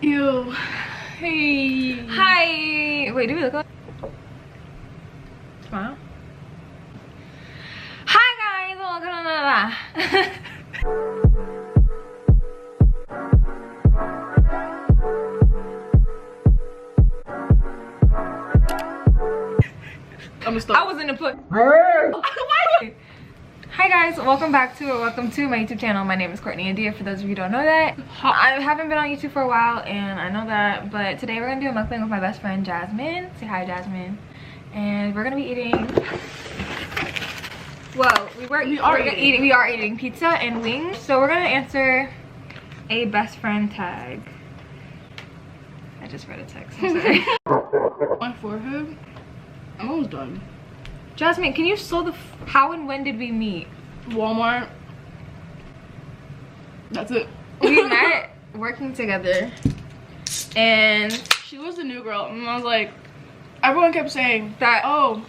Ew. Hey. Hi. Wait, do we look like? Smile. Hi guys, welcome to I'm gonna stop. I was in the put. Hi guys, welcome to my YouTube channel. My name is Courtney India, for those of you who don't know that. I haven't been on YouTube for a while and I know that, but today we're gonna do a mukbang with my best friend Jasmine. Say hi, Jasmine. And we're gonna be eating, well, we are eating pizza and wings. So we're gonna answer a best friend tag. I just read a text, I'm sorry. My forehead. I'm almost done. Jasmine, can you slow the how and when did we meet? Walmart. That's it. We met working together and she was the new girl and I was like, everyone kept saying that, oh,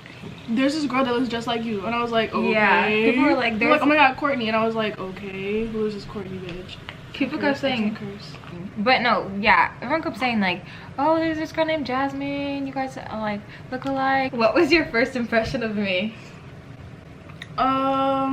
there's this girl that looks just like you, and I was like, okay. Yeah, people were like, they're like, oh my god, Courtney, and I was like, okay, who is this Courtney bitch? People kept saying, but no, yeah, everyone kept saying like, oh, there's this girl named Jasmine, you guys like look alike. What was your first impression of me? I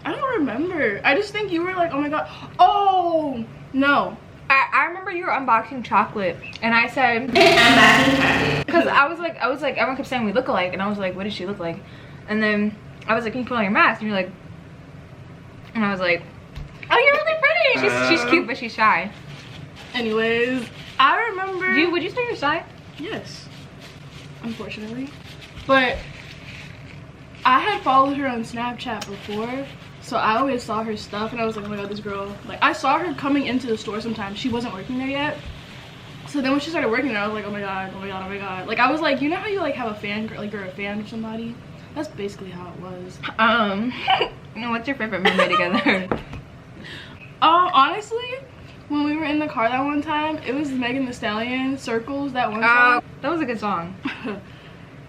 don't remember. I just think you were like, oh my god, oh no. I remember you were unboxing chocolate and I said, unboxing chocolate, because I was like everyone kept saying we look alike and I was like, what does she look like? And then I was like, can you put on your mask? And you're like, and I was like, oh, you're really pretty. She's cute but she's shy. Anyways, I remember. Would you say you're shy? Yes, unfortunately, but I had followed her on Snapchat before, so I always saw her stuff and I was like, oh my god, this girl, like, I saw her coming into the store sometimes. She wasn't working there yet, so then when she started working there I was like, oh my god, oh my god, oh my god. Like, I was like, you know how you like have a fan, like you're a fan of somebody? That's basically how it was. What's your favorite memory together? Honestly, when we were in the car that one time, it was Megan Thee Stallion, Circles, that one song. That was a good song.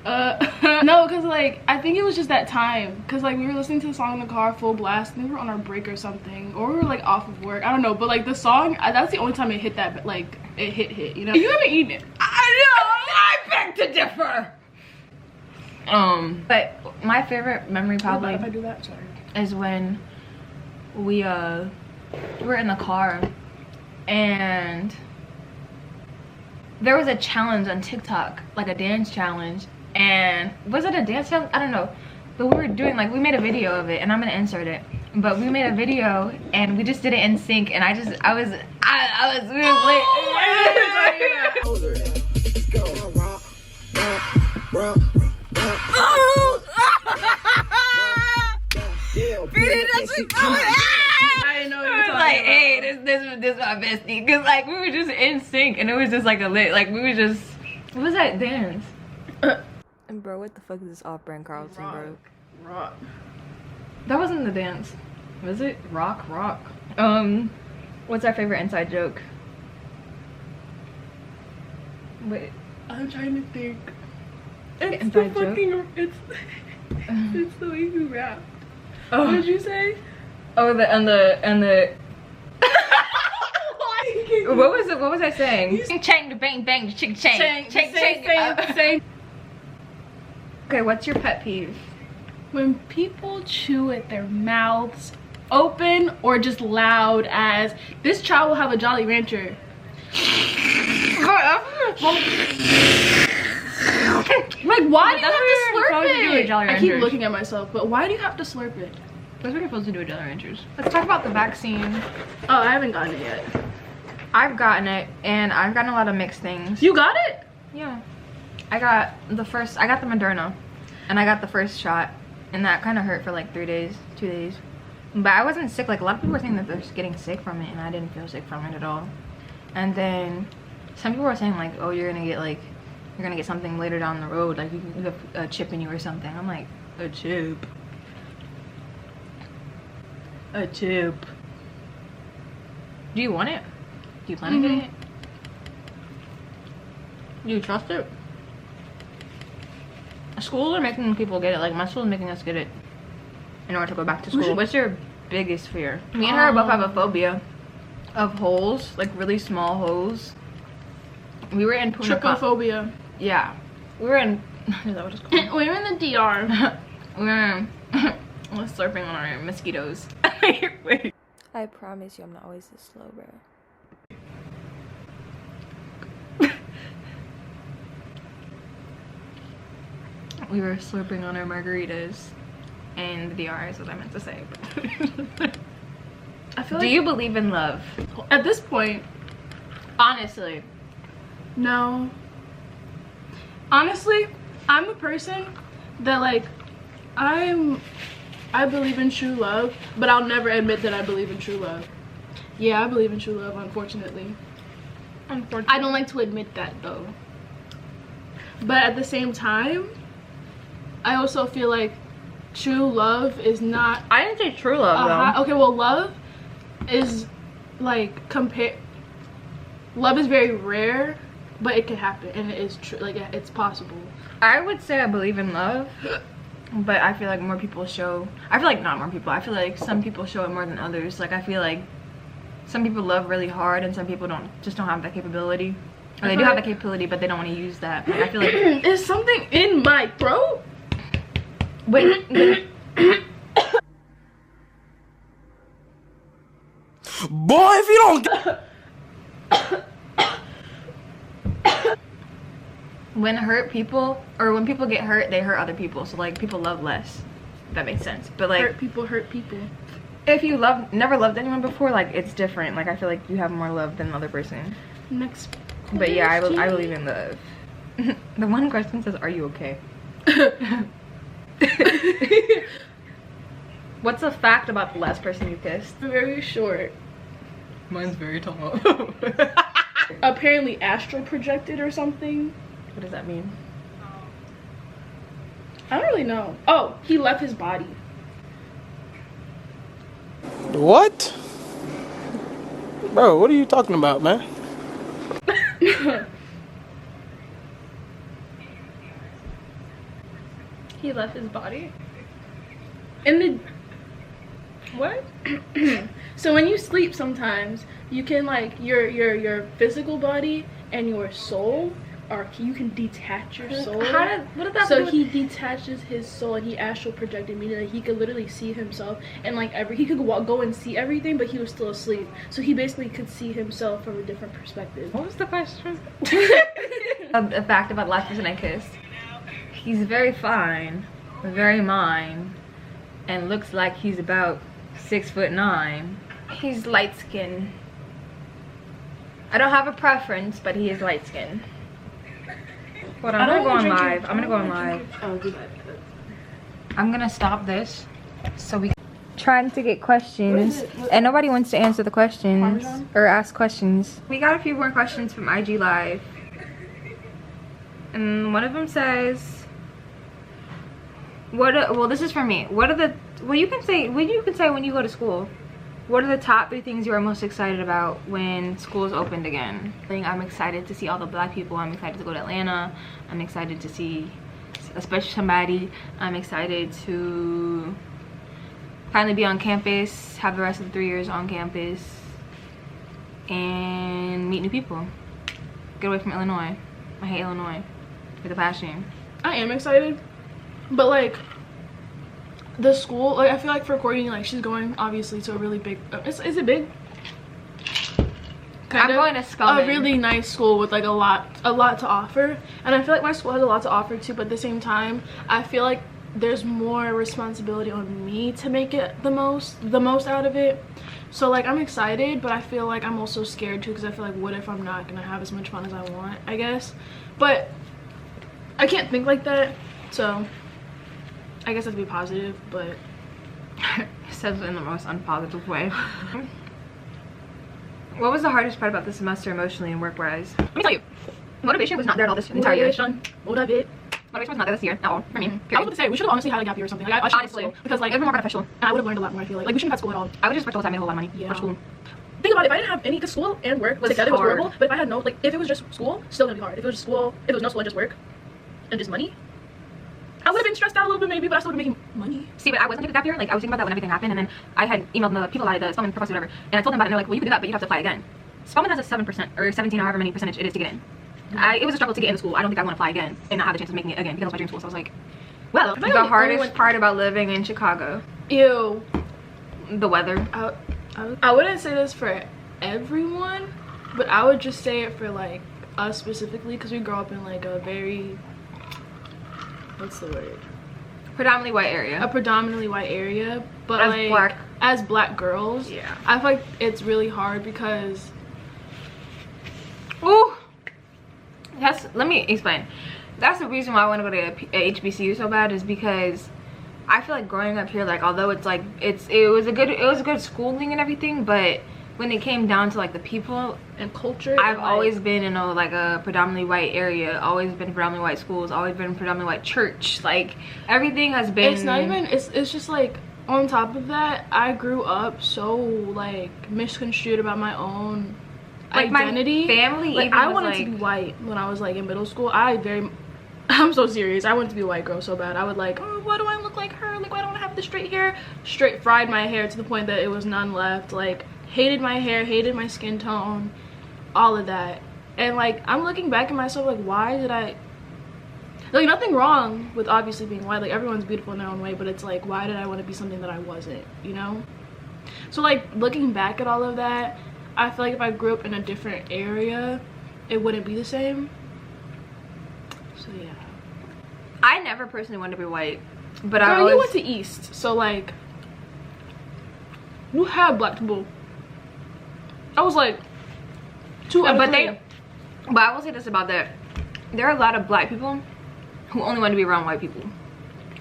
No, because like, I think it was just that time, because like we were listening to the song in the car full blast and we were on our break or something, or we were like off of work, I don't know, but like the song, that's the only time it hit that, but like it hit, you know. You haven't eaten it. I beg to differ. But my favorite memory probably, if I do that, sorry, is when we were in the car and there was a challenge on TikTok, like a dance challenge. And was it a dance challenge? I don't know, but we were doing, like, we made a video of it and I'm gonna insert it, but we made a video and we just did it in sync and we were I didn't know what you were talking like, about. hey, this is my bestie, because like we were just in sync and it was just like a lit, like we were just, what was that dance? And bro, what the fuck is this off-brand Carlton, bro? Rock. That wasn't the dance, was it? Rock. What's our favorite inside joke? Wait, I'm trying to think. It's inside the joke? fucking, it's the way you rap. What did you say? Oh, the what was I saying? Chang the bang bang the chick chang. Chang. Okay, what's your pet peeve? When people chew with their mouths open or just loud as, this child will have a Jolly Rancher. Like, why do you have to slurp it? I keep looking at myself, but why do you have to slurp it? That's what you're supposed to do with Jolly Ranchers. Let's talk about the vaccine. Oh, I haven't gotten it yet. I've gotten it, and I've gotten a lot of mixed things. You got it? Yeah. I got the Moderna, and I got the first shot, and that kind of hurt for like 2 days. But I wasn't sick. Like, a lot of people were saying that they're getting sick from it, and I didn't feel sick from it at all. And then some people were saying like, oh, you're gonna get something later down the road, like you have a chip in you or something. I'm like, a chip? A chip? Do you want it? Do you plan on getting it? Do you trust it? Schools are making people get it. Like, my school is making us get it in order to go back to school. What's your biggest fear? Me and her both have a phobia of holes, like really small holes. We were in Trypophobia. Yeah, we were in. Is that what it's called? We were in the DR. We were slurping on our mosquitoes. Wait. I promise you I'm not always this slow, bro. We were slurping on our margaritas in the DR is what I meant to say. I feel Do like you believe in love? at this point, Honestly. no. Honestly, I'm a person that like I believe in true love, but I'll never admit that I believe in true love. Yeah, I believe in true love, unfortunately. I don't like to admit that though. But at the same time, I also feel like true love is not. I didn't say true love though. Okay, well, love is like love is very rare, but it can happen, and it is true. Like it's possible. I would say I believe in love, but I feel like more people show. I feel like not more people. I feel like some people show it more than others. Like I feel like some people love really hard, and some people don't have that capability. Or they do have the capability, but they don't want to use that. Like, I feel like is something in my throat. Wait. Boy, if you don't. When when people get hurt, they hurt other people. So like people love less. If that makes sense. But like Hurt people. if you never loved anyone before, like it's different. Like I feel like you have more love than the other person. Next. But yeah, I believe in love. The one question says, "Are you okay?" What's a fact about the last person you kissed? Very short. Mine's very tall. Apparently astral projected or something. What does that mean? I don't really know. Oh, he left his body. What? Bro, what are you talking about, man? He left his body? In the... What? So when you sleep sometimes, you can like, your physical body and your soul, or you can detach your soul. What did that So do with- he detaches his soul and he astral projected, meaning that he could literally see himself and like he could go and see everything, but he was still asleep. So he basically could see himself from a different perspective. What was the question? A fact about the last person I kissed. He's very fine, very mine, and looks like he's about 6'9". He's light skinned. I don't have a preference, but he is light skinned. Hold on, I'm gonna go on live. I'm gonna go on live. Oh, do that. I'm gonna stop this so we trying to get questions and nobody wants to answer the questions Parmesan? or ask questions. We got a few more questions from IG Live. And one of them says, well, this is for me. You can say when you go to school, what are the top 3 things you are most excited about when school's opened again? I'm excited to see all the black people. I'm excited to go to Atlanta. I'm excited to see especially somebody. I'm excited to finally be on campus, have the rest of the 3 years on campus, and meet new people. Get away from Illinois. I hate Illinois with a passion. I am excited, but like the school, like I feel like for Courtney, like she's going obviously to a really big. Is it big? I'm going to Scullin. A really nice school with like a lot to offer, and I feel like my school has a lot to offer too. But at the same time, I feel like there's more responsibility on me to make it the most out of it. So like I'm excited, but I feel like I'm also scared too, because I feel like what if I'm not gonna have as much fun as I want, I guess. But I can't think like that, so I guess I have to be positive, but says it in the most unpositive way. What was the hardest part about the semester emotionally and work-wise? Let me tell you, motivation was not there at all this entire year. Motivation was not there this year at all for me. I was about to say, we should have honestly had a gap year or something. Like, I should have Honestly, school, because like it was more beneficial. and I would have learned a lot more. I feel like we shouldn't have had school at all. I would just work all the time, made a whole lot of money for school. Think about it, if I didn't have any, because school and work together was horrible. But if I had no, like if it was just school, still gonna be hard. If it was just school, if it was no school and just work and just money, I would have been stressed out a little bit maybe, but I still would have been making money. See, but I wasn't taking a gap year. Like, I was thinking about that when everything happened, and then I had emailed the people, the Spelman professor, whatever, and I told them about it, and they're like, well, you can do that, but you have to apply again. Spelman has a 7% or 17 or however many percentage it is to get in. It was a struggle to get into school. I don't think I want to apply again and not have the chance of making it again because it was my dream school. So I was like, well, the hardest part about living in Chicago. Ew. The weather. I wouldn't say this for everyone, but I would just say it for like us specifically because we grow up in like a very, what's the word? Predominantly white area. A predominantly white area, but as black girls, yeah, I feel like it's really hard because. Ooh. Let me explain. That's the reason why I want to go to a HBCU so bad, is because I feel like growing up here, like, although it's like it was a good schooling and everything, but when it came down to like the people and culture, I've always been in a predominantly white area, always been predominantly white schools, always been predominantly white church. Like, everything has been. It's not even. It's just like, on top of that, I grew up so like misconstrued about my own identity. My family, like, even I wanted to be white when I was like in middle school. I'm so serious. I wanted to be a white girl so bad. I would like, oh, why do I look like her? Like, why don't I have the straight hair? Straight fried my hair to the point that it was none left. Like, hated my hair, hated my skin tone, all of that. And like, I'm looking back at myself like, why did I, like, nothing wrong with obviously being white. Like, everyone's beautiful in their own way, but it's like, why did I want to be something that I wasn't, you know? So like, looking back at all of that, I feel like if I grew up in a different area, it wouldn't be the same. So yeah. I never personally wanted to be white, but Girl, you went to East, so like, you had black people. I was like, but I will say this about that. There are a lot of black people who only want to be around white people,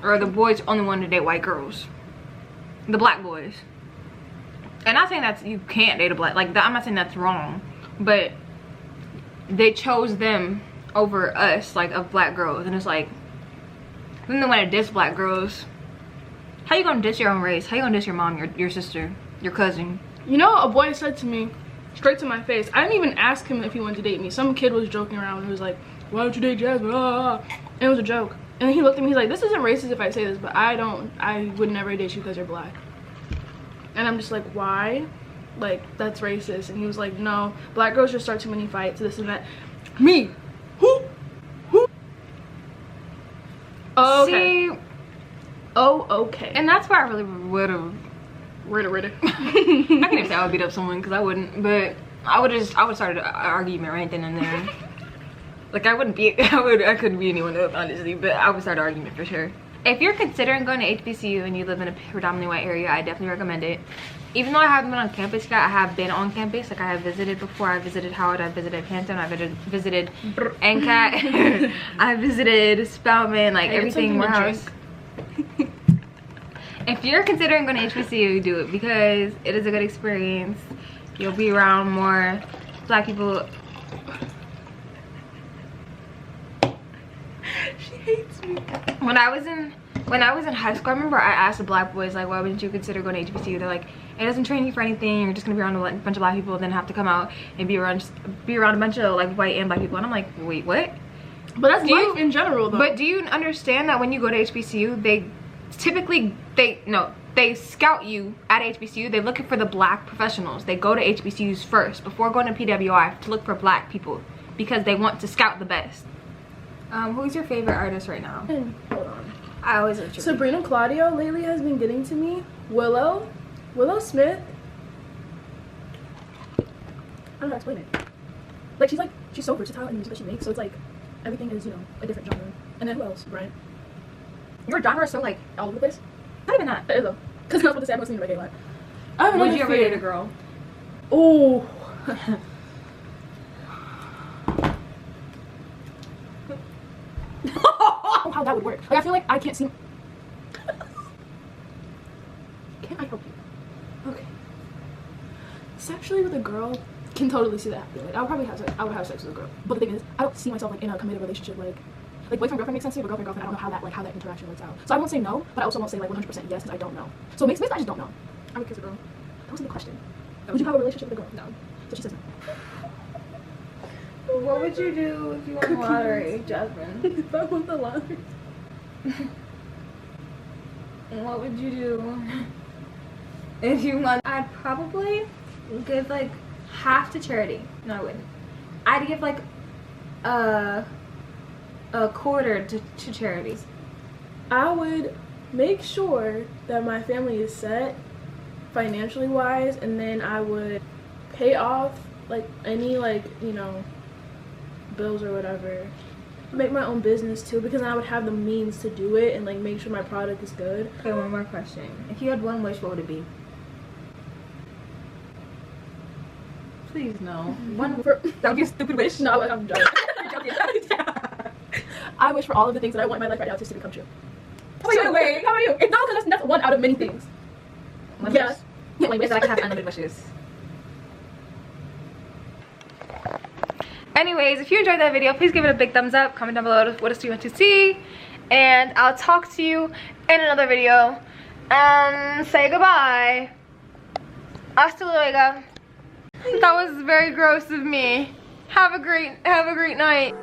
or the boys only want to date white girls, the black boys. And I'm not saying that you can't date a black, like, I'm not saying that's wrong, but they chose them over us, like, of black girls. And it's like, then they want to diss black girls. How you gonna diss your own race? How you gonna diss your mom, your sister, your cousin? You know, a boy said to me straight to my face, I didn't even ask him if he wanted to date me. Some kid was joking around and he was like, why don't you date Jasmine? And it was a joke. And he looked at me, he's like, this isn't racist if I say this, but I would never date you because you're black. And I'm just like, why? Like, that's racist. And he was like, no, black girls just start too many fights, this and that. Me. Who? Okay. See, okay. and that's why I really would have. I can't even say I would beat up someone, because I wouldn't, but I would start an argument right then and there. Like, I couldn't be anyone else, honestly, but I would start an argument for sure. If you're considering going to HBCU and you live in a predominantly white area, I definitely recommend it. Even though I haven't been on campus yet, I have been on campus. Like, I have visited before. I visited Howard, I visited Hampton, I visited NCAT, I visited Spelman, like, everything. Warehouse. If you're considering going to HBCU, do it, because it is a good experience. You'll be around more black people. She hates me. When I was in high school, I remember I asked the black boys, like, why wouldn't you consider going to HBCU? They're like, it doesn't train you for anything. You're just gonna be around a bunch of black people, then have to come out and be around a bunch of like white and black people. And I'm like, wait, what? But that's life in general, though. But do you understand that when you go to HBCU, they scout you at HBCU. They're looking for the black professionals. They go to HBCUs first before going to PWI to look for black people, because they want to scout the best. Who's your favorite artist right now? Hold on. I always look at Sabrina Claudio lately has been getting to me. Willow Smith. I don't know how to explain it. Like, she's so versatile in the music that she makes, so it's like everything is, you know, a different genre. And then who else? Brian. Your genre is so like All over the place. not even that. It is though. Because I was about to say I'm listening to reggae a lot. I have another Would you ever date a girl? Oh. How that would work. Like, I feel like I can't see. Can I help you? Okay. Sexually with a girl, can totally see that happening. Like, I would have sex with a girl. But the thing is, I don't see myself like in a committed relationship. Like boyfriend girlfriend makes sense to me, but girlfriend I don't know how that interaction works out. So I won't say no, but I also won't say like 100% yes, because I don't know. So it makes sense. I just don't know. I would kiss a girl. That wasn't the question. Would you have a relationship with a girl? No. So she says no. What would you do if you won the lottery, Jasmine? If I won the lottery, What would you do if you won? I'd probably give like half to charity. No, I wouldn't. I'd give like a quarter to charities. I would make sure that my family is set financially wise, and then I would pay off like any, like, you know, bills or whatever. Make my own business too, because then I would have the means to do it and like make sure my product is good. Okay, one more question. If you had one wish, what would it be? Please no. One For, that would be a stupid wish. no, I'm joking. I wish for all of the things that I want in my life right now to become true. Wait. How about you? It's not because that's one out of many things. One Yes. wish? Yeah, like wish that I could have unlimited wishes. Anyways, if you enjoyed that video, please give it a big thumbs up. Comment down below what else you want to see. And I'll talk to you in another video. And say goodbye. Hasta luego. That was very gross of me. Have a great night.